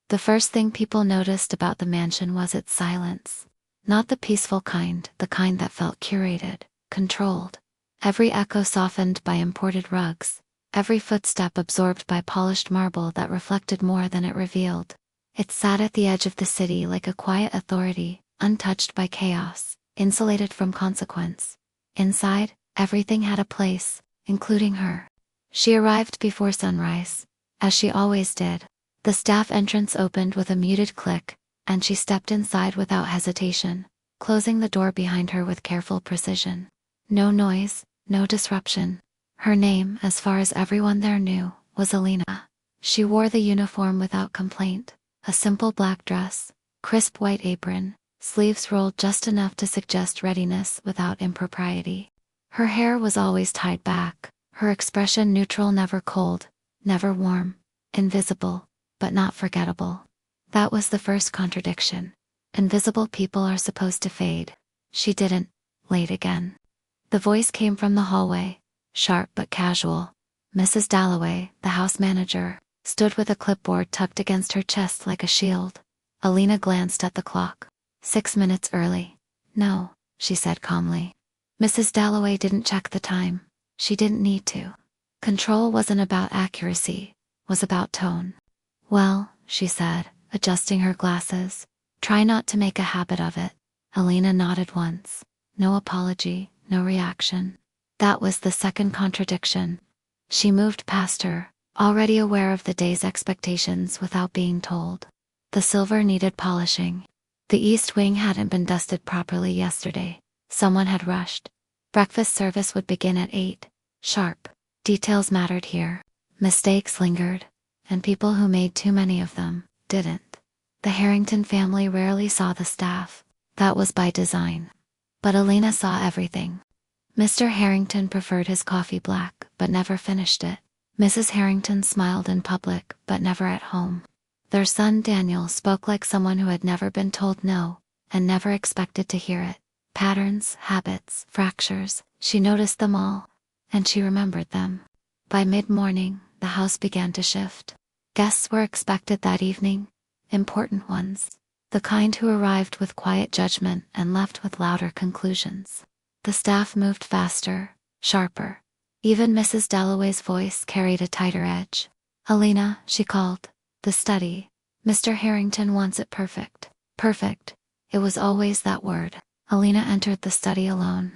The first thing people noticed about the mansion was its silence. Not the peaceful kind, the kind that felt curated, controlled. Every echo softened by imported rugs, every footstep absorbed by polished marble that reflected more than it revealed. It sat at the edge of the city like a quiet authority, untouched by chaos, insulated from consequence. Inside, everything had a place, including her. She arrived before sunrise, as she always did. The staff entrance opened with a muted click, and she stepped inside without hesitation, closing the door behind her with careful precision. No noise, no disruption. Her name, as far as everyone there knew, was Alina. She wore the uniform without complaint, a simple black dress, crisp white apron, sleeves rolled just enough to suggest readiness without impropriety. Her hair was always tied back, her expression neutral, never cold, never warm, invisible, but not forgettable. That was the first contradiction. Invisible people are supposed to fade. She didn't. Late again. The voice came from the hallway, sharp but casual. Mrs. Dalloway, the house manager, stood with a clipboard tucked against her chest like a shield. Alina glanced at the clock. 6 minutes early. No, she said calmly. Mrs. Dalloway didn't check the time. She didn't need to. Control wasn't about accuracy, was about tone. Well, she said, adjusting her glasses. Try not to make a habit of it. Alina nodded once. No apology, no reaction. That was the second contradiction. She moved past her, already aware of the day's expectations without being told. The silver needed polishing. The east wing hadn't been dusted properly yesterday. Someone had rushed. Breakfast service would begin at 8. Sharp. Details mattered here. Mistakes lingered, and people who made too many of them didn't. The Harrington family rarely saw the staff. That was by design. But Alina saw everything. Mr. Harrington preferred his coffee black, but never finished it. Mrs. Harrington smiled in public, but never at home. Their son Daniel spoke like someone who had never been told no, and never expected to hear it. Patterns, habits, fractures, she noticed them all, and she remembered them. By mid-morning, the house began to shift. Guests were expected that evening, important ones, the kind who arrived with quiet judgment and left with louder conclusions. The staff moved faster, sharper. Even Mrs. Dalloway's voice carried a tighter edge. Alina, she called. The study. Mr. Harrington wants it perfect. Perfect. It was always that word. Alina entered the study alone.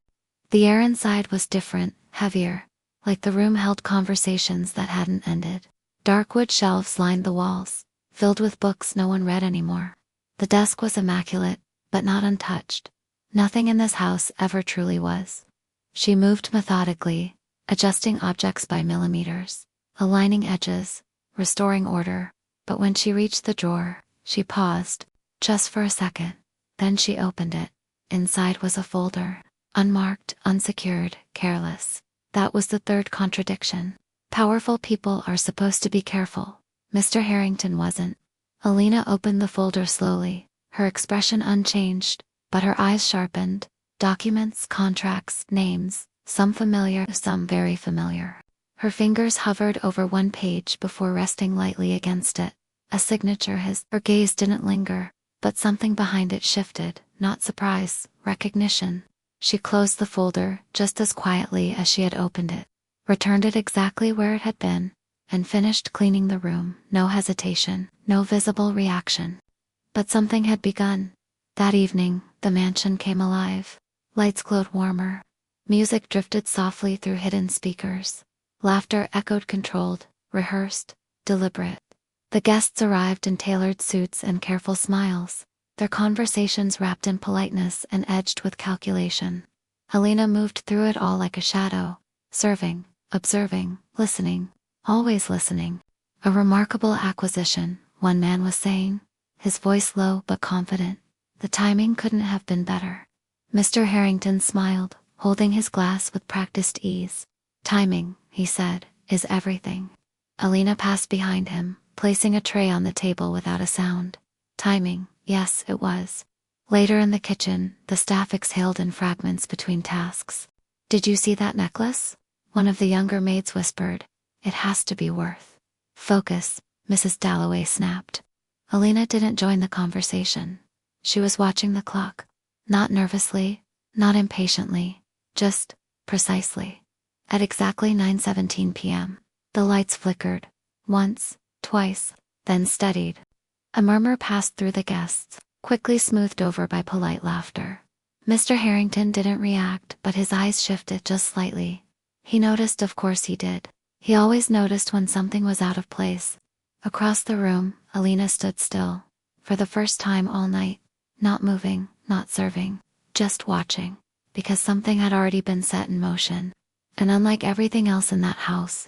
The air inside was different, heavier, like the room held conversations that hadn't ended. Dark wood shelves lined the walls, filled with books no one read anymore. The desk was immaculate, but not untouched. Nothing in this house ever truly was. She moved methodically, adjusting objects by millimeters, aligning edges, restoring order. But when she reached the drawer, she paused, just for a second. Then she opened it. Inside was a folder, unmarked, unsecured, careless. That was the third contradiction. Powerful people are supposed to be careful. Mr. Harrington wasn't. Alina opened the folder slowly, her expression unchanged, but her eyes sharpened. Documents, contracts, names, some familiar, some very familiar. Her fingers hovered over one page before resting lightly against it. A signature. Her gaze didn't linger, but something behind it shifted, not surprise, recognition. She closed the folder just as quietly as she had opened it, returned it exactly where it had been, and finished cleaning the room. No hesitation, no visible reaction. But something had begun. That evening, the mansion came alive. Lights glowed warmer. Music drifted softly through hidden speakers. Laughter echoed, controlled, rehearsed, deliberate. The guests arrived in tailored suits and careful smiles, their conversations wrapped in politeness and edged with calculation. Alina moved through it all like a shadow, serving, observing, listening, always listening. A remarkable acquisition, one man was saying, his voice low but confident. The timing couldn't have been better. Mr. Harrington smiled, holding his glass with practiced ease. Timing, he said, is everything. Alina passed behind him, placing a tray on the table without a sound. Timing, yes, it was. Later in the kitchen, the staff exhaled in fragments between tasks. Did you see that necklace? One of the younger maids whispered. It has to be worth. Focus, Mrs. Dalloway snapped. Alina didn't join the conversation. She was watching the clock. Not nervously, not impatiently, just precisely. At exactly 9:17 p.m., the lights flickered. Once, twice, then steadied. A murmur passed through the guests, quickly smoothed over by polite laughter. Mr. Harrington didn't react, but his eyes shifted just slightly. He noticed, of course he did. He always noticed when something was out of place. Across the room, Alina stood still. For the first time all night. Not moving, not serving, just watching. Because something had already been set in motion. And unlike everything else in that house,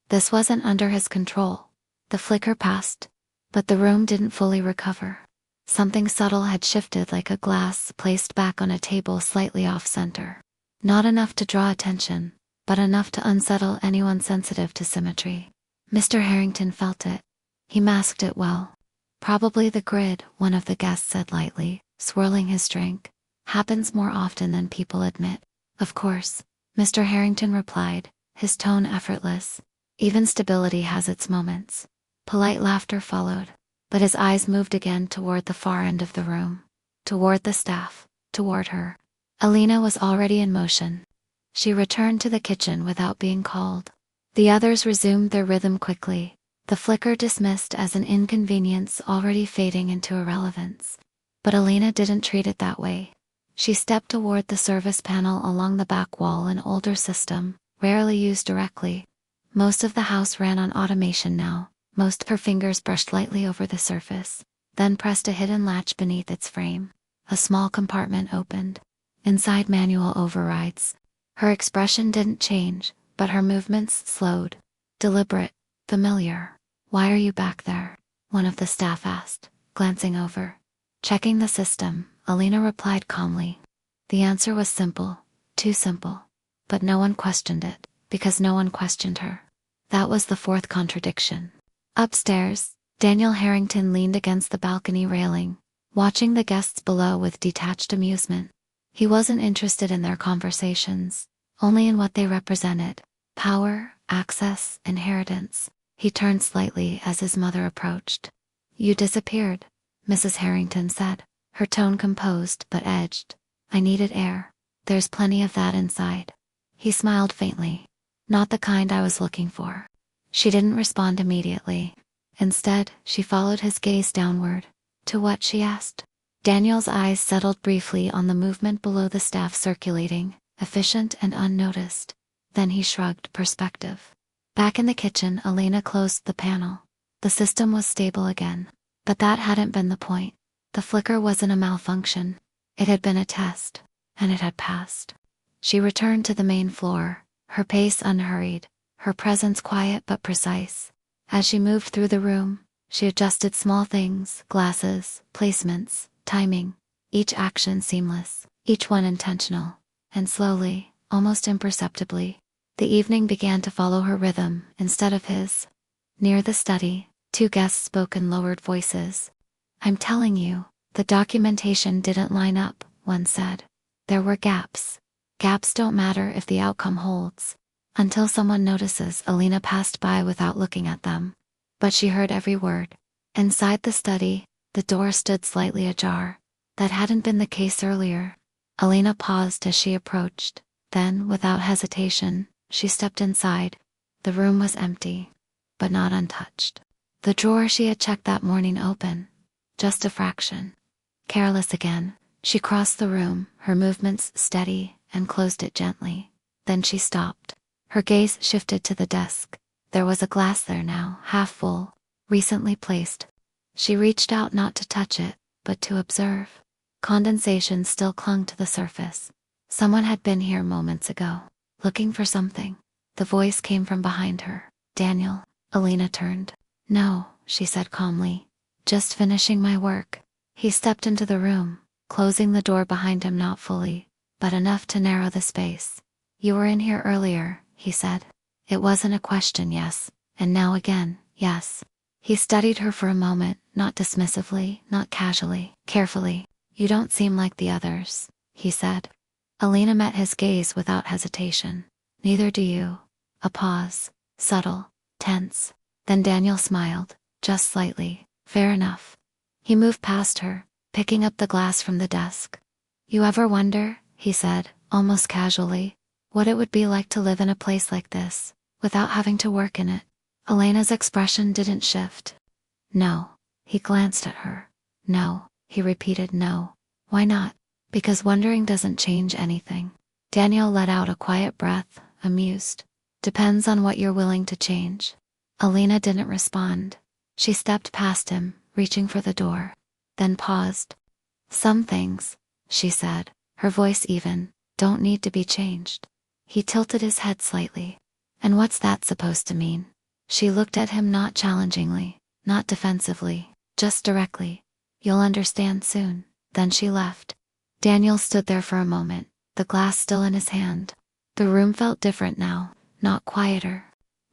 this wasn't under his control. The flicker passed, but the room didn't fully recover. Something subtle had shifted, like a glass placed back on a table slightly off-center. Not enough to draw attention, but enough to unsettle anyone sensitive to symmetry. Mr. Harrington felt it. He masked it well. Probably the grid, one of the guests said lightly, swirling his drink. Happens more often than people admit. Of course, Mr. Harrington replied, his tone effortless. Even stability has its moments. Polite laughter followed, but his eyes moved again toward the far end of the room. Toward the staff, toward her. Alina was already in motion. She returned to the kitchen without being called. The others resumed their rhythm quickly, the flicker dismissed as an inconvenience already fading into irrelevance. But Alina didn't treat it that way. She stepped toward the service panel along the back wall, an older system, rarely used directly. Most of the house ran on automation now. Her fingers brushed lightly over the surface, then pressed a hidden latch beneath its frame. A small compartment opened. Inside, manual overrides. Her expression didn't change, but her movements slowed. Deliberate, familiar. "Why are you back there?" one of the staff asked, glancing over. "Checking the system," Alina replied calmly. The answer was simple, too simple. But no one questioned it, because no one questioned her. That was the fourth contradiction. Upstairs, Daniel Harrington leaned against the balcony railing, watching the guests below with detached amusement. He wasn't interested in their conversations, only in what they represented. Power, access, inheritance. He turned slightly as his mother approached. "You disappeared," Mrs. Harrington said, her tone composed but edged. "I needed air. There's plenty of that inside." He smiled faintly. "Not the kind I was looking for." She didn't respond immediately. Instead, she followed his gaze downward. "To what?" she asked. Daniel's eyes settled briefly on the movement below the staff, circulating, efficient and unnoticed. Then he shrugged. Perspective. Back in the kitchen, Alina closed the panel. The system was stable again. But that hadn't been the point. The flicker wasn't a malfunction. It had been a test, and it had passed. She returned to the main floor, her pace unhurried, her presence quiet but precise. As she moved through the room, she adjusted small things, glasses, placements, timing, each action seamless, each one intentional. And slowly, almost imperceptibly, the evening began to follow her rhythm instead of his. Near the study, two guests spoke in lowered voices. "I'm telling you, the documentation didn't line up," one said. "There were gaps. Gaps don't matter if the outcome holds." Until someone notices. Alina passed by without looking at them. But she heard every word. Inside the study, the door stood slightly ajar. That hadn't been the case earlier. Alina paused as she approached. Then, without hesitation, she stepped inside. The room was empty, but not untouched. The drawer she had checked that morning open. Just a fraction. Careless again, she crossed the room, her movements steady, and closed it gently. Then she stopped. Her gaze shifted to the desk. There was a glass there now, half full, recently placed. She reached out, not to touch it, but to observe. Condensation still clung to the surface. Someone had been here moments ago, looking for something. The voice came from behind her. "Daniel." Alina turned. "No," she said calmly. "Just finishing my work." He stepped into the room, closing the door behind him, not fully, but enough to narrow the space. "You were in here earlier," he said. It wasn't a question, yes, and now again, yes. He studied her for a moment, not dismissively, not casually, carefully. "You don't seem like the others," he said. Alina met his gaze without hesitation. "Neither do you." A pause, subtle, tense. Then Daniel smiled, just slightly. "Fair enough. He moved past her, picking up the glass from the desk. You ever wonder, he said, almost casually, what it would be like to live in a place like this, without having to work in it? Elena's expression didn't shift. No. He glanced at her. No, he repeated, no. Why not? Because wondering doesn't change anything. Daniel let out a quiet breath, amused. Depends on what you're willing to change. Elena didn't respond. She stepped past him, reaching for the door. Then paused. Some things, she said, her voice even, don't need to be changed. He tilted his head slightly. And what's that supposed to mean? She looked at him not challengingly, not defensively, just directly. You'll understand soon. Then she left. Daniel stood there for a moment, the glass still in his hand. The room felt different now, not quieter,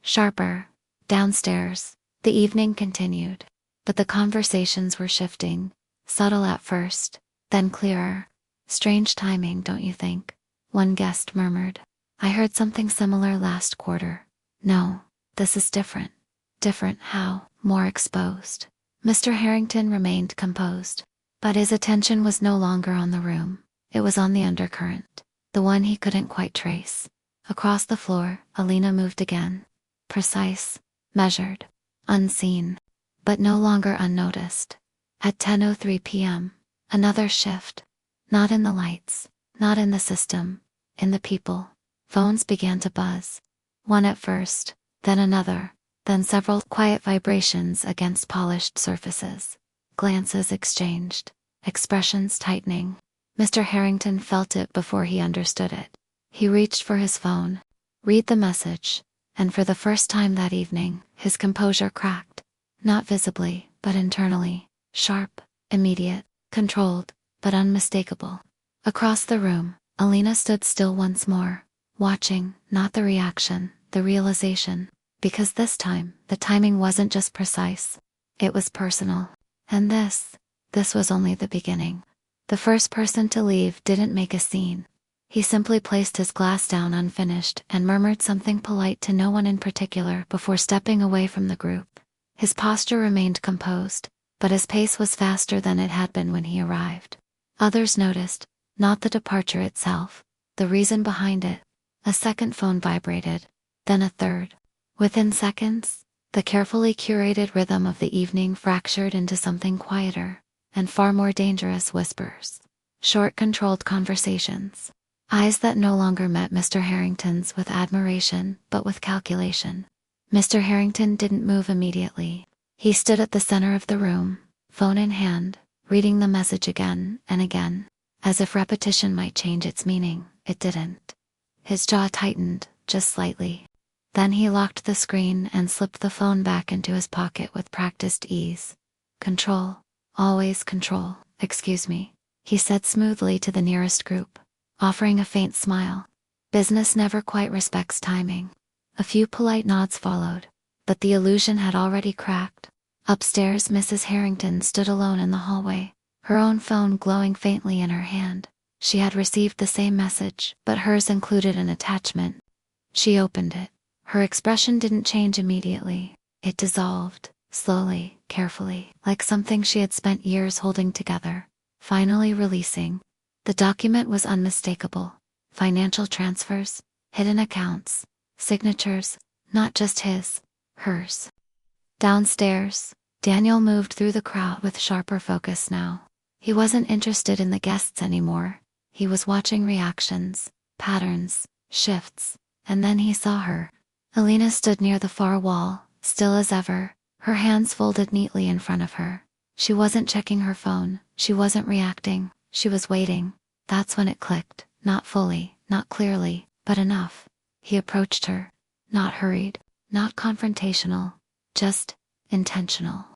sharper. Downstairs, the evening continued, but the conversations were shifting, subtle at first, then clearer. Strange timing, don't you think? One guest murmured. I heard something similar last quarter. No, this is different. Different how? More exposed. Mr. Harrington remained composed, but his attention was no longer on the room. It was on the undercurrent, the one he couldn't quite trace. Across the floor, Elena moved again. Precise, measured, unseen, but no longer unnoticed. At 10:03 p.m., another shift. Not in the lights, not in the system, in the people. Phones began to buzz. One at first, then another, then several quiet vibrations against polished surfaces. Glances exchanged, expressions tightening. Mr. Harrington felt it before he understood it. He reached for his phone. Read the message. And for the first time that evening, his composure cracked. Not visibly, but internally. Sharp, immediate, controlled, but unmistakable. Across the room, Elena stood still once more, watching, not the reaction, the realization. Because this time, the timing wasn't just precise. It was personal. And this was only the beginning. The first person to leave didn't make a scene. He simply placed his glass down unfinished and murmured something polite to no one in particular before stepping away from the group. His posture remained composed, but his pace was faster than it had been when he arrived. Others noticed, not the departure itself, the reason behind it. A second phone vibrated, then a third. Within seconds, the carefully curated rhythm of the evening fractured into something quieter, and far more dangerous whispers. Short controlled conversations. Eyes that no longer met Mr. Harrington's with admiration, but with calculation. Mr. Harrington didn't move immediately. He stood at the center of the room, phone in hand, reading the message again and again. As if repetition might change its meaning, it didn't. His jaw tightened, just slightly. Then he locked the screen and slipped the phone back into his pocket with practiced ease. Control. Always control. Excuse me, he said smoothly to the nearest group, offering a faint smile. Business never quite respects timing. A few polite nods followed, but the illusion had already cracked. Upstairs, Mrs. Harrington stood alone in the hallway, her own phone glowing faintly in her hand. She had received the same message, but hers included an attachment. She opened it. Her expression didn't change immediately. It dissolved, slowly, carefully, like something she had spent years holding together, finally releasing. The document was unmistakable. Financial transfers, hidden accounts, signatures, not just his, hers. Downstairs, Daniel moved through the crowd with sharper focus now. He wasn't interested in the guests anymore. He was watching reactions, patterns, shifts, and then he saw her. Elena stood near the far wall, still as ever, her hands folded neatly in front of her. She wasn't checking her phone, she wasn't reacting, she was waiting. That's when it clicked, not fully, not clearly, but enough. He approached her, not hurried, not confrontational, just intentional.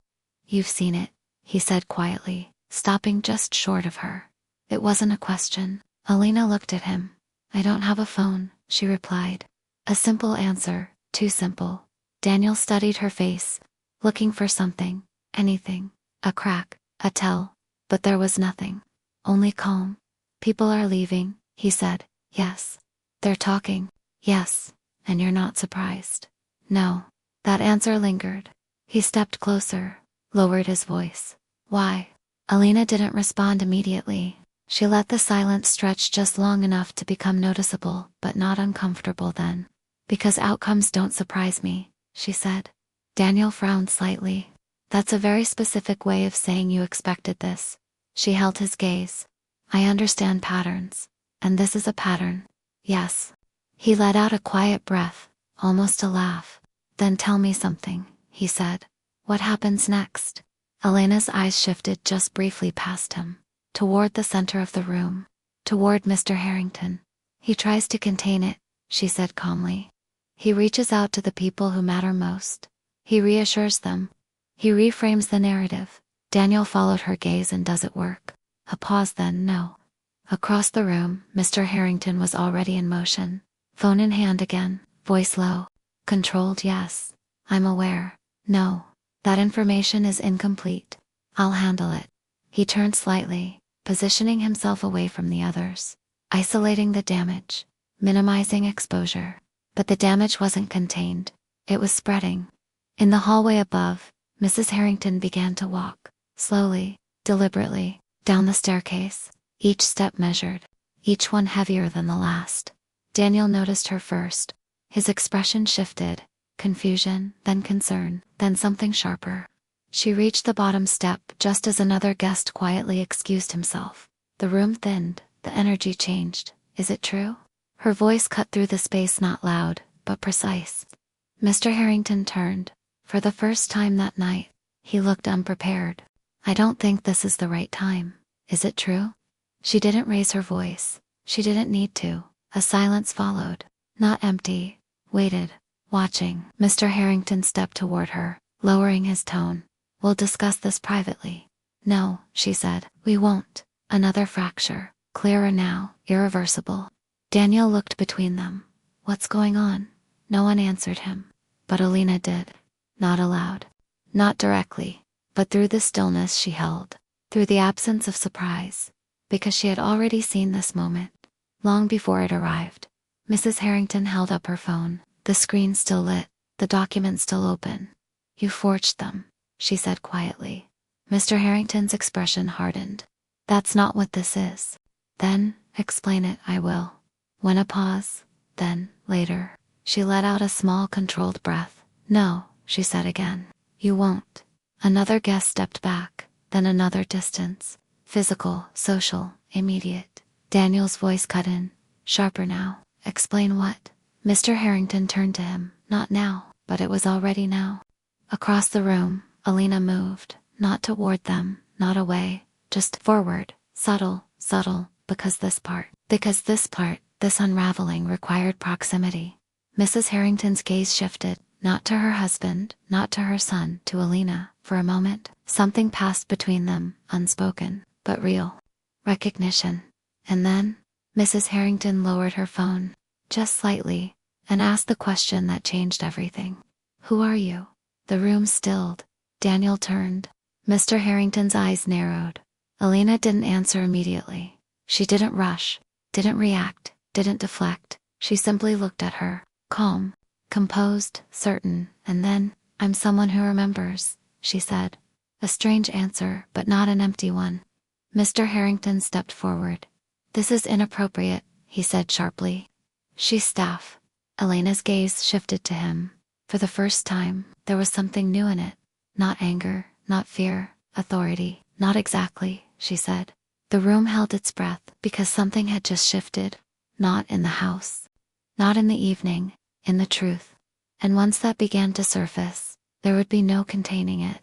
You've seen it, he said quietly, stopping just short of her. It wasn't a question. Elena looked at him. I don't have a phone, she replied. A simple answer, too simple. Daniel studied her face, looking for something, anything, a crack, a tell, but there was nothing. Only calm. People are leaving, he said. Yes. They're talking. Yes. And you're not surprised. No. That answer lingered. He stepped closer, lowered his voice. Why? Alina didn't respond immediately. She let the silence stretch just long enough to become noticeable, but not uncomfortable then. Because outcomes don't surprise me, she said. Daniel frowned slightly. That's a very specific way of saying you expected this. She held his gaze. I understand patterns. And this is a pattern. Yes. He let out a quiet breath, almost a laugh. Then tell me something, he said. What happens next? Elena's eyes shifted just briefly past him, toward the center of the room, toward Mr. Harrington. He tries to contain it, she said calmly. He reaches out to the people who matter most. He reassures them. He reframes the narrative. Daniel followed her gaze. And does it work? A pause, then no. Across the room, Mr. Harrington was already in motion. Phone in hand again, voice low. Controlled, yes. I'm aware. No. That information is incomplete. I'll handle it. He turned slightly, positioning himself away from the others. Isolating the damage. Minimizing exposure. But the damage wasn't contained. It was spreading. In the hallway above, Mrs. Harrington began to walk, slowly, deliberately, down the staircase, each step measured, each one heavier than the last. Daniel noticed her first. His expression shifted, confusion, then concern, then something sharper. She reached the bottom step just as another guest quietly excused himself. The room thinned, the energy changed. Is it true? Her voice cut through the space, not loud, but precise. Mr. Harrington turned. For the first time that night, he looked unprepared. I don't think this is the right time. Is it true? She didn't raise her voice. She didn't need to. A silence followed. Not empty. Waited. Watching. Mr. Harrington stepped toward her, lowering his tone. We'll discuss this privately. No, she said. We won't. Another fracture. Clearer now. Irreversible. Daniel looked between them. What's going on? No one answered him. But Alina did. Not aloud. Not directly. But through the stillness she held. Through the absence of surprise. Because she had already seen this moment. Long before it arrived. Mrs. Harrington held up her phone. The screen still lit. The document still open. You forged them, she said quietly. Mr. Harrington's expression hardened. That's not what this is. Then, explain it. I will. When a pause. Then, later. She let out a small controlled breath. No, she said again. You won't. Another guest stepped back, then another distance. Physical, social, immediate. Daniel's voice cut in. Sharper now. Explain what? Mr. Harrington turned to him. Not now, but it was already now. Across the room, Alina moved. Not toward them, not away. Just forward. Subtle, because this part, this unraveling required proximity. Mrs. Harrington's gaze shifted. Not to her husband, not to her son, to Alina. For a moment, something passed between them, unspoken, but real. Recognition. And then, Mrs. Harrington lowered her phone, just slightly, and asked the question that changed everything. Who are you? The room stilled. Daniel turned. Mr. Harrington's eyes narrowed. Alina didn't answer immediately. She didn't rush, didn't react, didn't deflect. She simply looked at her, calm. Composed, certain, and then, I'm someone who remembers, she said. A strange answer, but not an empty one. Mr. Harrington stepped forward. This is inappropriate, he said sharply. She's staff. Elena's gaze shifted to him. For the first time, there was something new in it. Not anger, not fear, authority. Not exactly, she said. The room held its breath because something had just shifted. Not in the house. Not in the evening. In the truth. And once that began to surface, there would be no containing it.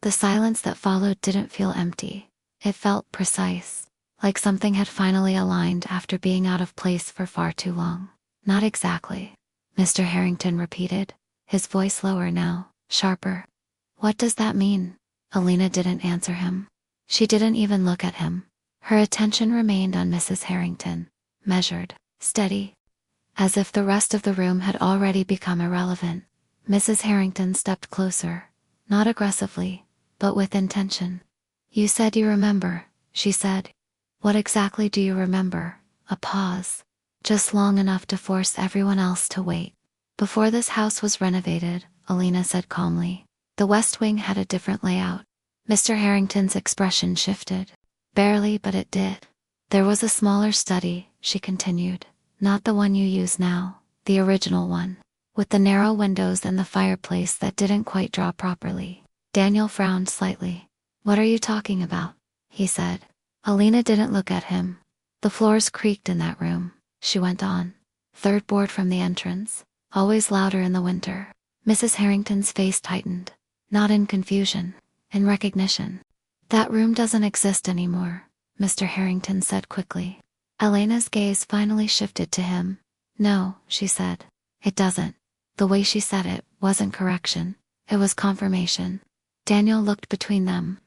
The silence that followed didn't feel empty. It felt precise, like something had finally aligned after being out of place for far too long. Not exactly, Mr. Harrington repeated, his voice lower now, sharper. What does that mean? Alina didn't answer him. She didn't even look at him. Her attention remained on Mrs. Harrington, measured, steady. As if the rest of the room had already become irrelevant, Mrs. Harrington stepped closer, not aggressively, but with intention. You said you remember, she said. What exactly do you remember? A pause. Just long enough to force everyone else to wait. Before this house was renovated, Alina said calmly, the West Wing had a different layout. Mr. Harrington's expression shifted. Barely, but it did. There was a smaller study, she continued. Not the one you use now, the original one. With the narrow windows and the fireplace that didn't quite draw properly. Daniel frowned slightly. What are you talking about? He said. Alina didn't look at him. The floors creaked in that room, she went on. Third board from the entrance. Always louder in the winter. Mrs. Harrington's face tightened. Not in confusion, in recognition. That room doesn't exist anymore, Mr. Harrington said quickly. Elena's gaze finally shifted to him. No, she said. It doesn't. The way she said it wasn't correction. It was confirmation. Daniel looked between them.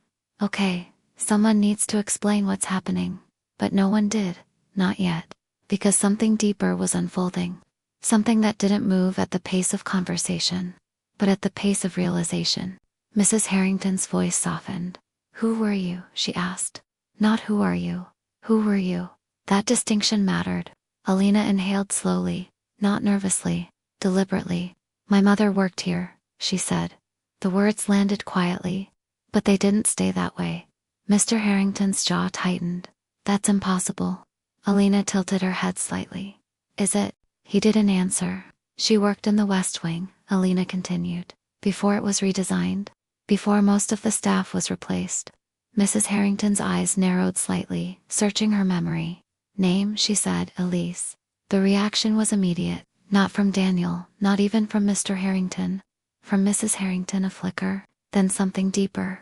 Okay, someone needs to explain what's happening. But no one did, not yet. Because something deeper was unfolding. Something that didn't move at the pace of conversation, but at the pace of realization. Mrs. Harrington's voice softened. Who were you? She asked. Not who are you. Who were you? That distinction mattered. Alina inhaled slowly, not nervously, deliberately. My mother worked here, she said. The words landed quietly, but they didn't stay that way. Mr. Harrington's jaw tightened. That's impossible. Alina tilted her head slightly. Is it? He didn't answer. She worked in the West Wing, Alina continued. Before it was redesigned. Before most of the staff was replaced. Mrs. Harrington's eyes narrowed slightly, searching her memory. Name, she said, Elise. The reaction was immediate. Not from Daniel, not even from Mr. Harrington. From Mrs. Harrington a flicker, then something deeper.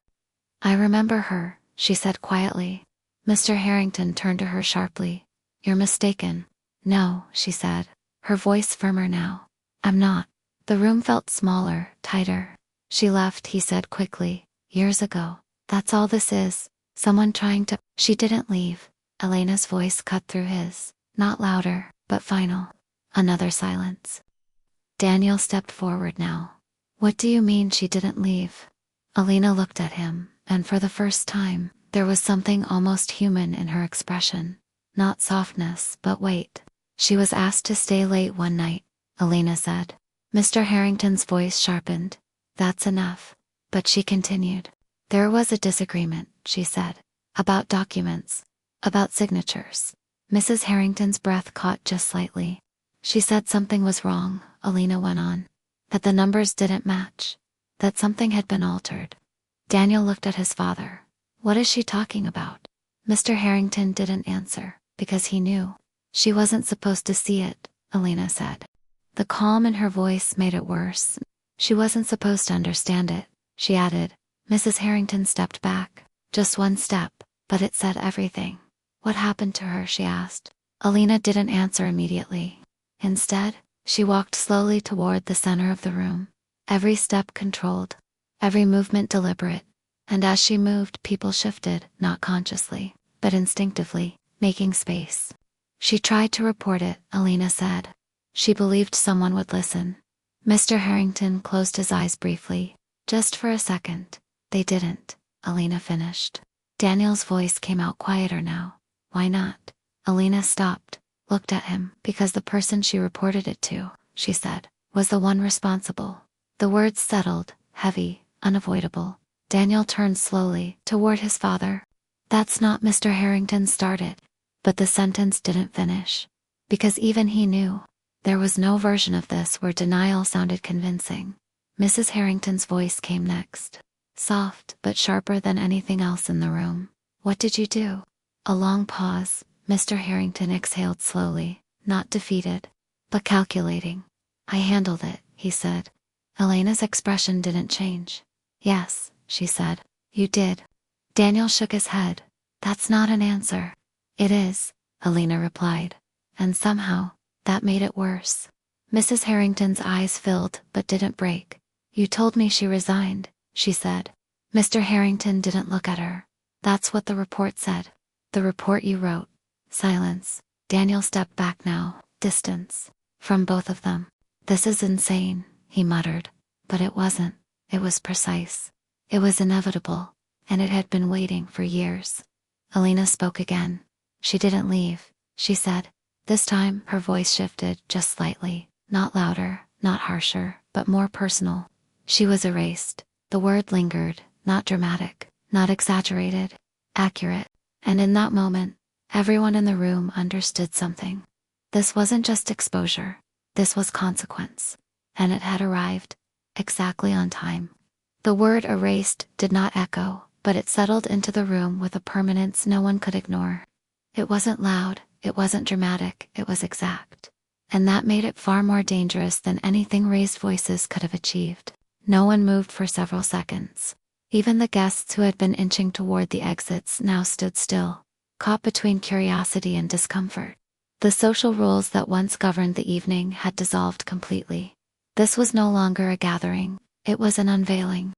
I remember her, she said quietly. Mr. Harrington turned to her sharply. You're mistaken. No, she said, her voice firmer now. I'm not. The room felt smaller, tighter. She left, he said quickly. Years ago. That's all this is. Someone trying to. She didn't leave. Elena's voice cut through his. Not louder, but final. Another silence. Daniel stepped forward now. What do you mean she didn't leave? Alina looked at him, and for the first time, there was something almost human in her expression. Not softness, but weight. She was asked to stay late one night, Alina said. Mr. Harrington's voice sharpened. That's enough. But she continued. There was a disagreement, she said. About documents. About signatures. Mrs. Harrington's breath caught just slightly. She said something was wrong, Alina went on. That the numbers didn't match. That something had been altered. Daniel looked at his father. What is she talking about? Mr. Harrington didn't answer, because he knew. She wasn't supposed to see it, Alina said. The calm in her voice made it worse. She wasn't supposed to understand it, she added. Mrs. Harrington stepped back. Just one step, but it said everything. What happened to her? She asked. Alina didn't answer immediately. Instead, she walked slowly toward the center of the room. Every step controlled. Every movement deliberate. And as she moved, people shifted, not consciously, but instinctively, making space. She tried to report it, Alina said. She believed someone would listen. Mr. Harrington closed his eyes briefly. Just for a second. They didn't, Alina finished. Daniel's voice came out quieter now. Why not? Alina stopped, looked at him. Because the person she reported it to, she said, was the one responsible. The words settled, heavy, unavoidable. Daniel turned slowly toward his father. That's not Mr. Harrington started. But the sentence didn't finish. Because even he knew. There was no version of this where denial sounded convincing. Mrs. Harrington's voice came next. Soft, but sharper than anything else in the room. What did you do? A long pause. Mr. Harrington exhaled slowly, not defeated, but calculating. I handled it, he said. Elena's expression didn't change. Yes, she said. You did. Daniel shook his head. That's not an answer. It is, Alina replied. And somehow, that made it worse. Mrs. Harrington's eyes filled, but didn't break. You told me she resigned, she said. Mr. Harrington didn't look at her. That's what the report said. The report you wrote. Silence. Daniel stepped back now. Distance. From both of them. This is insane, he muttered. But it wasn't. It was precise. It was inevitable. And it had been waiting for years. Alina spoke again. She didn't leave, she said. This time, her voice shifted just slightly. Not louder, not harsher, but more personal. She was erased. The word lingered, not dramatic, Not exaggerated, accurate. And in that moment, everyone in the room understood something. This wasn't just exposure. This was consequence. And it had arrived. Exactly on time. The word erased did not echo, but it settled into the room with a permanence no one could ignore. It wasn't loud, it wasn't dramatic, it was exact. And that made it far more dangerous than anything raised voices could have achieved. No one moved for several seconds. Even the guests who had been inching toward the exits now stood still, caught between curiosity and discomfort. The social rules that once governed the evening had dissolved completely. This was no longer a gathering, it was an unveiling.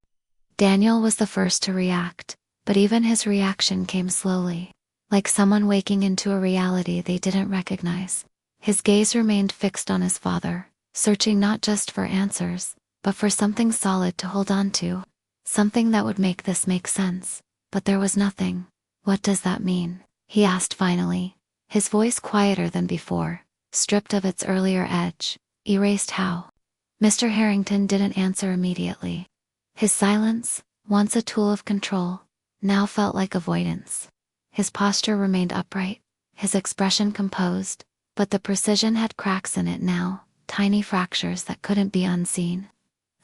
Daniel was the first to react, but even his reaction came slowly, like someone waking into a reality they didn't recognize. His gaze remained fixed on his father, searching not just for answers, but for something solid to hold on to. Something that would make this make sense. But there was nothing. What does that mean? He asked finally, his voice quieter than before, stripped of its earlier edge. Erased how? Mr. Harrington didn't answer immediately. His silence, once a tool of control, now felt like avoidance. His posture remained upright, his expression composed, but the precision had cracks in it now, tiny fractures that couldn't be unseen.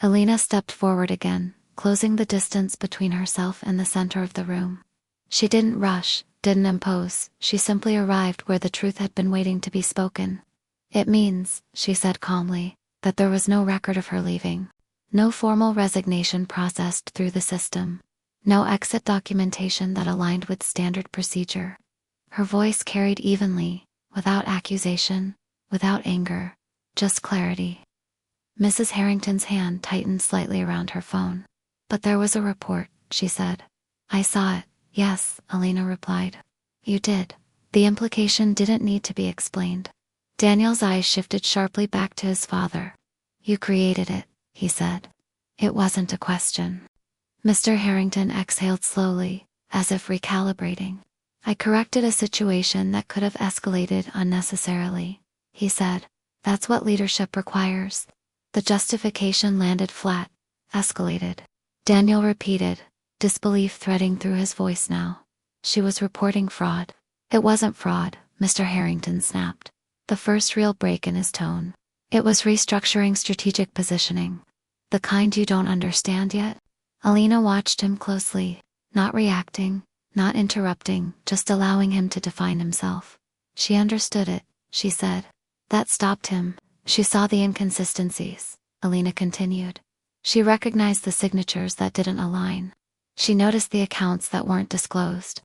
Alina stepped forward again, closing the distance between herself and the center of the room. She didn't rush, didn't impose, she simply arrived where the truth had been waiting to be spoken. It means, she said calmly, that there was no record of her leaving. No formal resignation processed through the system. No exit documentation that aligned with standard procedure. Her voice carried evenly, without accusation, without anger, just clarity. Mrs. Harrington's hand tightened slightly around her phone. But there was a report, she said. I saw it, yes, Alina replied. You did. The implication didn't need to be explained. Daniel's eyes shifted sharply back to his father. You created it, he said. It wasn't a question. Mr. Harrington exhaled slowly, as if recalibrating. I corrected a situation that could have escalated unnecessarily, he said. That's what leadership requires. The justification landed flat, escalated. Daniel repeated, disbelief threading through his voice now. She was reporting fraud. It wasn't fraud, Mr. Harrington snapped. The first real break in his tone. It was restructuring strategic positioning. The kind you don't understand yet? Alina watched him closely, not reacting, not interrupting, just allowing him to define himself. She understood it, she said. That stopped him. She saw the inconsistencies, Alina continued. She recognized the signatures that didn't align. She noticed the accounts that weren't disclosed.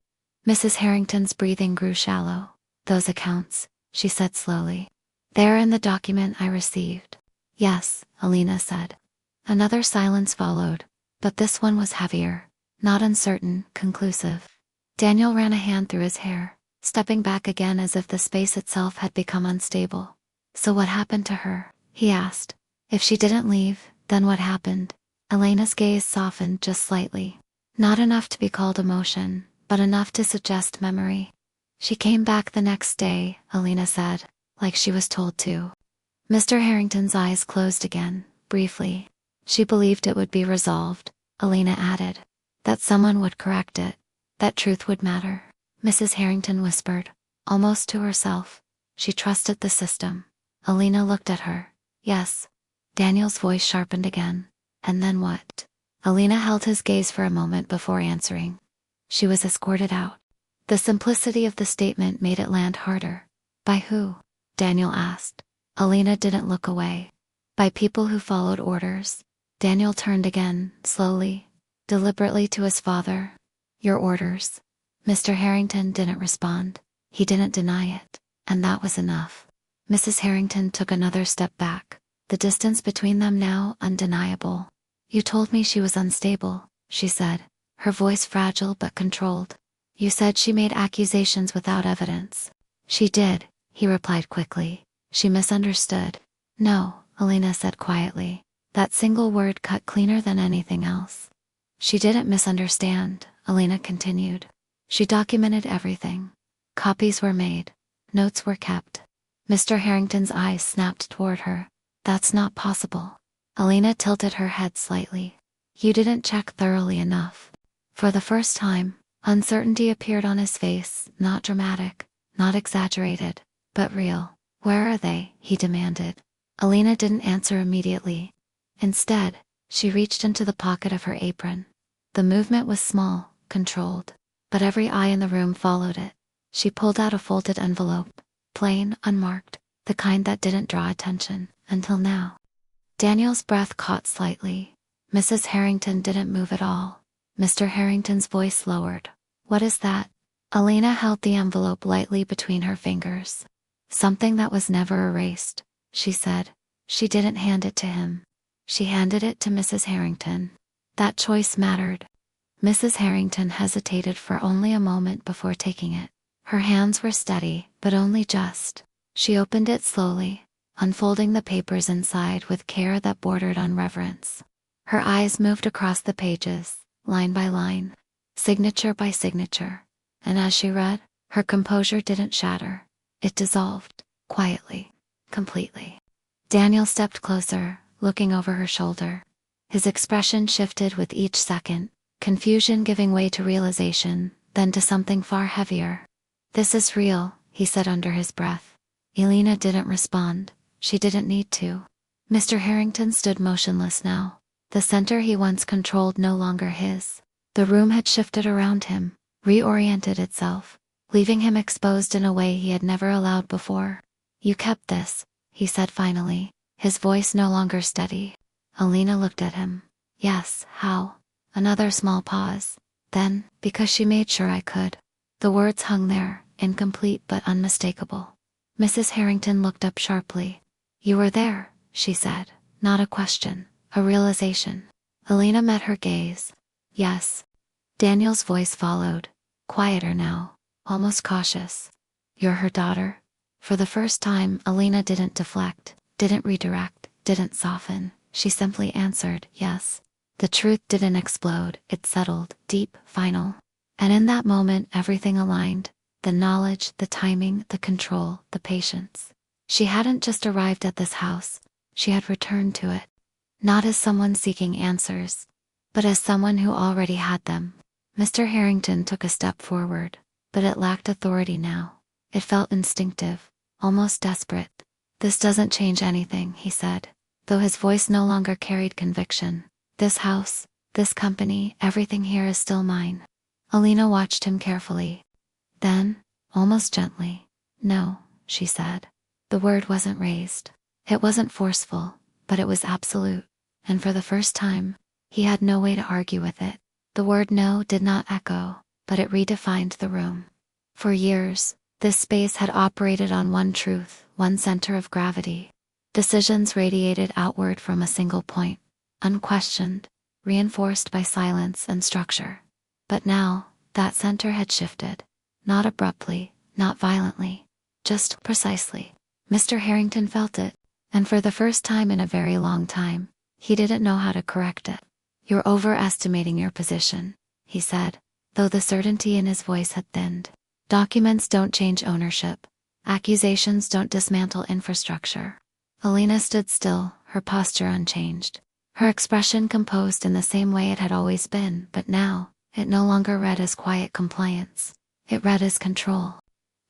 Mrs. Harrington's breathing grew shallow. Those accounts, she said slowly. They're in the document I received. Yes, Alina said. Another silence followed, but this one was heavier, not uncertain, conclusive. Daniel ran a hand through his hair, stepping back again as if the space itself had become unstable. So what happened to her? He asked. If she didn't leave, then what happened? Elena's gaze softened just slightly. Not enough to be called emotion, but enough to suggest memory. She came back the next day, Alina said, like she was told to. Mr. Harrington's eyes closed again, briefly. She believed it would be resolved, Alina added. That someone would correct it. That truth would matter. Mrs. Harrington whispered, almost to herself. She trusted the system. Alina looked at her. Yes. Daniel's voice sharpened again. And then what? Alina held his gaze for a moment before answering. She was escorted out. The simplicity of the statement made it land harder. By who? Daniel asked. Alina didn't look away. By people who followed orders. Daniel turned again, slowly, deliberately to his father. Your orders. Mr. Harrington didn't respond. He didn't deny it. And that was enough. Mrs. Harrington took another step back, the distance between them now undeniable. You told me she was unstable, she said, her voice fragile but controlled. You said she made accusations without evidence. She did, he replied quickly. She misunderstood. No, Alina said quietly. That single word cut cleaner than anything else. She didn't misunderstand, Alina continued. She documented everything. Copies were made. Notes were kept. Mr. Harrington's eyes snapped toward her. That's not possible. Alina tilted her head slightly. You didn't check thoroughly enough. For the first time, uncertainty appeared on his face, not dramatic, not exaggerated, but real. "Where are they?" he demanded. Alina didn't answer immediately. Instead, she reached into the pocket of her apron. The movement was small, controlled, but every eye in the room followed it. She pulled out a folded envelope, plain, unmarked, the kind that didn't draw attention, until now. Daniel's breath caught slightly. Mrs. Harrington didn't move at all. Mr. Harrington's voice lowered. "What is that?" Alina held the envelope lightly between her fingers. "Something that was never erased," she said. She didn't hand it to him. She handed it to Mrs. Harrington. That choice mattered. Mrs. Harrington hesitated for only a moment before taking it. Her hands were steady, but only just. She opened it slowly, unfolding the papers inside with care that bordered on reverence. Her eyes moved across the pages, line by line, signature by signature, and as she read, her composure didn't shatter. It dissolved, quietly, completely. Daniel stepped closer, looking over her shoulder. His expression shifted with each second, confusion giving way to realization, then to something far heavier. "This is real," he said under his breath. Alina didn't respond. She didn't need to. Mr. Harrington stood motionless now. The center he once controlled no longer his. The room had shifted around him, reoriented itself, leaving him exposed in a way he had never allowed before. "You kept this," he said finally, his voice no longer steady. Alina looked at him. "Yes, how?" Another small pause. Then, "Because she made sure I could." The words hung there, incomplete but unmistakable. Mrs. Harrington looked up sharply. "You were there," she said, not a question, a realization. Alina met her gaze. "Yes." Daniel's voice followed, quieter now, almost cautious. "You're her daughter?" For the first time, Alina didn't deflect, didn't redirect, didn't soften. She simply answered, "Yes." The truth didn't explode, it settled, deep, final. And in that moment, everything aligned. The knowledge, the timing, the control, the patience. She hadn't just arrived at this house, she had returned to it. Not as someone seeking answers, but as someone who already had them. Mr. Harrington took a step forward, but it lacked authority now. It felt instinctive, almost desperate. "This doesn't change anything," he said, though his voice no longer carried conviction. "This house, this company, everything here is still mine." Alina watched him carefully. Then, almost gently, "No," she said. The word wasn't raised. It wasn't forceful, but it was absolute. And for the first time, he had no way to argue with it. The word no did not echo, but it redefined the room. For years, this space had operated on one truth, one center of gravity. Decisions radiated outward from a single point, unquestioned, reinforced by silence and structure. But now, that center had shifted. Not abruptly, not violently, just precisely. Mr. Harrington felt it, and for the first time in a very long time, he didn't know how to correct it. "You're overestimating your position," he said, though the certainty in his voice had thinned. "Documents don't change ownership. Accusations don't dismantle infrastructure." Alina stood still, her posture unchanged. Her expression composed in the same way it had always been, but now, it no longer read as quiet compliance. It read as control.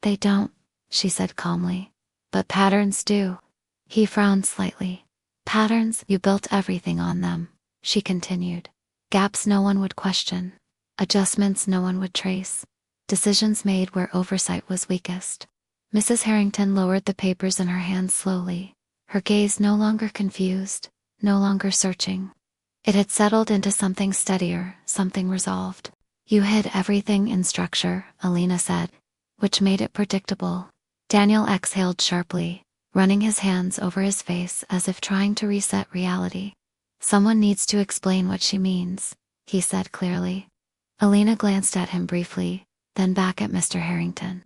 "They don't," she said calmly. "But patterns do." He frowned slightly. "Patterns, you built everything on them," she continued. "Gaps no one would question. Adjustments no one would trace. Decisions made where oversight was weakest." Mrs. Harrington lowered the papers in her hands slowly, her gaze no longer confused, no longer searching. It had settled into something steadier, something resolved. "You hid everything in structure," Alina said, which made it predictable. Daniel exhaled sharply, running his hands over his face as if trying to reset reality. "Someone needs to explain what she means," he said clearly. Alina glanced at him briefly, then back at Mr. Harrington.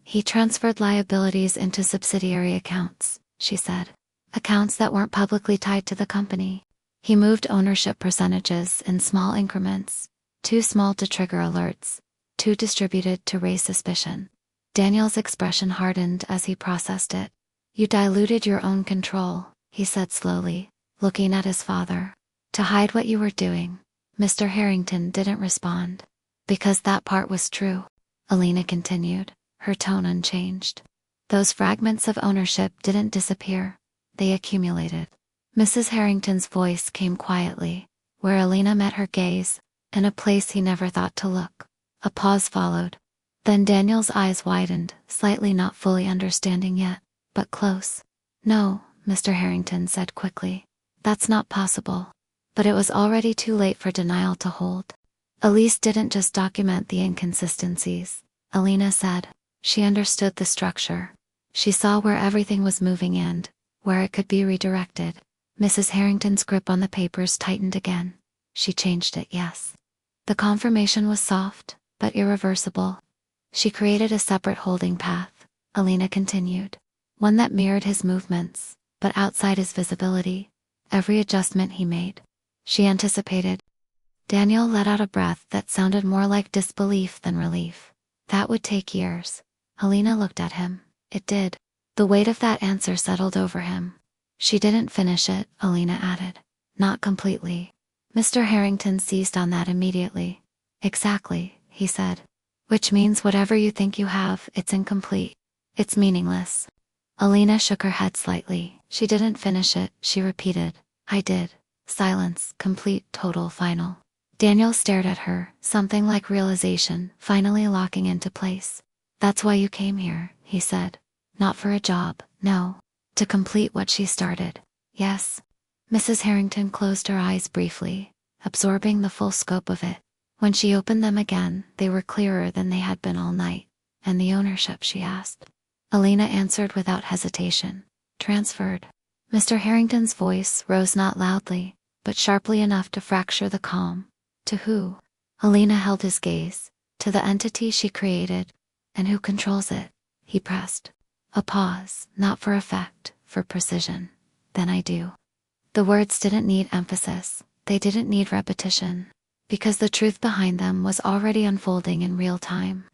"He transferred liabilities into subsidiary accounts," she said. "Accounts that weren't publicly tied to the company. He moved ownership percentages in small increments, too small to trigger alerts, too distributed to raise suspicion." Daniel's expression hardened as he processed it. "You diluted your own control," he said slowly, looking at his father. "To hide what you were doing." Mr. Harrington didn't respond. Because that part was true, Alina continued, her tone unchanged. Those fragments of ownership didn't disappear, they accumulated. Mrs. Harrington's voice came quietly, where Alina met her gaze, in a place he never thought to look. A pause followed. Then Daniel's eyes widened, slightly, not fully understanding yet, but close. No, Mr. Harrington said quickly. That's not possible. But it was already too late for denial to hold. Elise didn't just document the inconsistencies, Alina said. She understood the structure. She saw where everything was moving and where it could be redirected. Mrs. Harrington's grip on the papers tightened again. She changed it, yes. The confirmation was soft, but irreversible. She created a separate holding path, Alina continued. One that mirrored his movements, but outside his visibility. Every adjustment he made, she anticipated. Daniel let out a breath that sounded more like disbelief than relief. That would take years. Alina looked at him. It did. The weight of that answer settled over him. She didn't finish it, Alina added. Not completely. Mr. Harrington seized on that immediately. Exactly, he said. Which means whatever you think you have, it's incomplete. It's meaningless. Alina shook her head slightly. She didn't finish it, she repeated. I did. Silence, complete, total, final. Daniel stared at her, something like realization finally locking into place. That's why you came here, he said. Not for a job, no. To complete what she started. Yes. Mrs. Harrington closed her eyes briefly, absorbing the full scope of it. When she opened them again, they were clearer than they had been all night. And the ownership, she asked. Alina answered without hesitation. Transferred. Mr. Harrington's voice rose not loudly, but sharply enough to fracture the calm. To who? Alina held his gaze. To the entity she created. And who controls it? He pressed. A pause, not for effect, for precision. Then I do. The words didn't need emphasis. They didn't need repetition. Because the truth behind them was already unfolding in real time.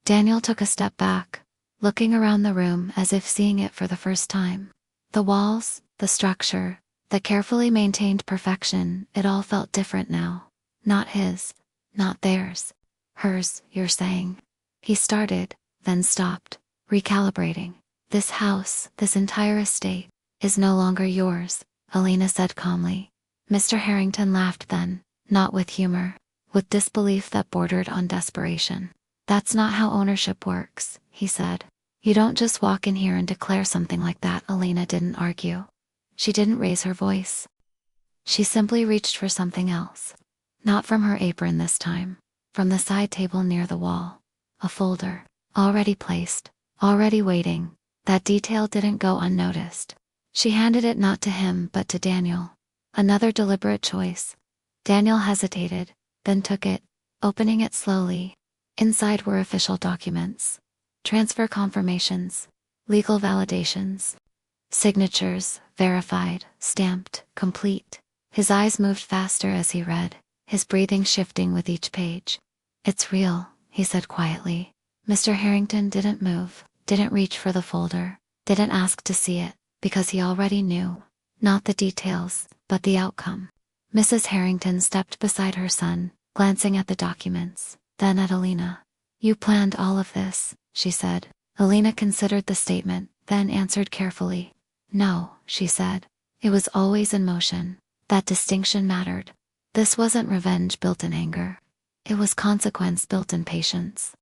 Daniel took a step back, looking around the room as if seeing it for the first time. The walls, the structure, the carefully maintained perfection, it all felt different now. Not his, not theirs. Hers, you're saying. He started, then stopped, recalibrating. This house, this entire estate, is no longer yours, Alina said calmly. Mr. Harrington laughed then, not with humor, with disbelief that bordered on desperation. That's not how ownership works, he said. You don't just walk in here and declare something like that. Alina didn't argue. She didn't raise her voice. She simply reached for something else. Not from her apron this time. From the side table near the wall. A folder. Already placed. Already waiting. That detail didn't go unnoticed. She handed it not to him but to Daniel. Another deliberate choice. Daniel hesitated, then took it, opening it slowly. Inside were official documents. Transfer confirmations. Legal validations. Signatures, verified, stamped, complete. His eyes moved faster as he read, his breathing shifting with each page. It's real, he said quietly. Mr. Harrington didn't move, didn't reach for the folder, didn't ask to see it, because he already knew. Not the details, but the outcome. Mrs. Harrington stepped beside her son, glancing at the documents, then at Alina. You planned all of this, she said. Alina considered the statement, then answered carefully. No, she said. It was always in motion. That distinction mattered. This wasn't revenge built in anger. It was consequence built in patience.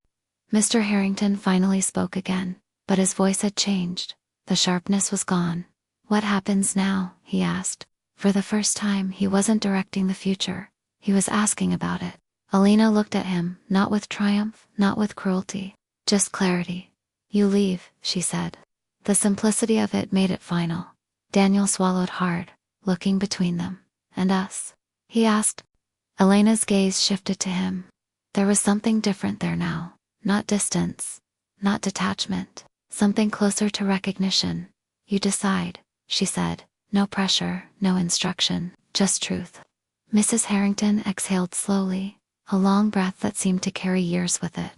Mr. Harrington finally spoke again, but his voice had changed. The sharpness was gone. What happens now? He asked. For the first time, he wasn't directing the future. He was asking about it. Alina looked at him, not with triumph, not with cruelty, just clarity. You leave, she said. The simplicity of it made it final. Daniel swallowed hard, looking between them. And us? He asked. Elena's gaze shifted to him. There was something different there now. Not distance. Not detachment. Something closer to recognition. You decide, she said. No pressure, no instruction, just truth. Mrs. Harrington exhaled slowly, a long breath that seemed to carry years with it.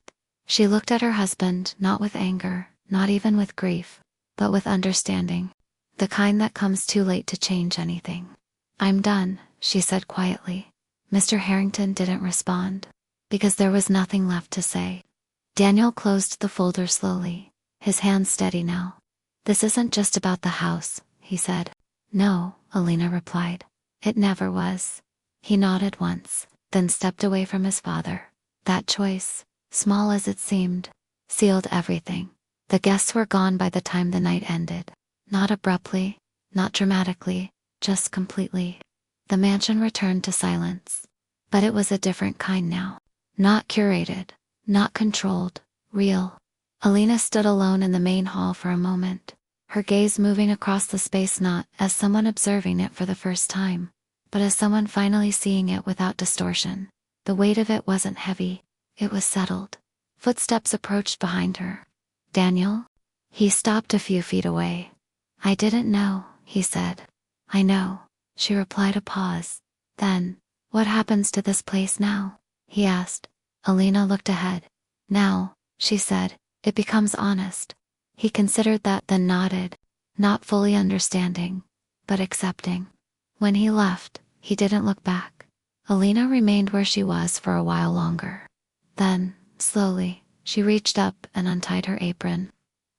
She looked at her husband, not with anger, not even with grief, but with understanding. The kind that comes too late to change anything. I'm done, she said quietly. Mr. Harrington didn't respond. because there was nothing left to say. Daniel closed the folder slowly, his hands steady now. "This isn't just about the house," he said. "No," Alina replied. "It never was." He nodded once, then stepped away from his father. That choice, small as it seemed, sealed everything. The guests were gone by the time the night ended. Not abruptly, not dramatically, just completely. The mansion returned to silence. But it was a different kind now. Not curated, not controlled, real. Alina stood alone in the main hall for a moment, her gaze moving across the space not as someone observing it for the first time, but as someone finally seeing it without distortion. The weight of it wasn't heavy, it was settled. Footsteps approached behind her. "Daniel?" He stopped a few feet away. "I didn't know," he said. "I know," she replied. A pause. Then, "What happens to this place now?" he asked. Alina looked ahead. "Now," she said, "it becomes honest." He considered that, then nodded, not fully understanding, but accepting. When he left, he didn't look back. Alina remained where she was for a while longer. Then, slowly, she reached up and untied her apron.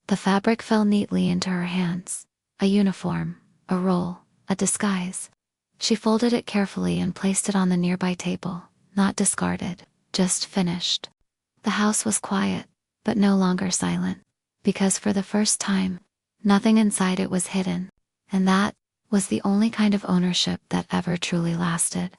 The fabric fell neatly into her hands. A uniform, a roll, a disguise. She folded it carefully and placed it on the nearby table, not discarded, just finished. The house was quiet, but no longer silent, because for the first time, nothing inside it was hidden, and that was the only kind of ownership that ever truly lasted.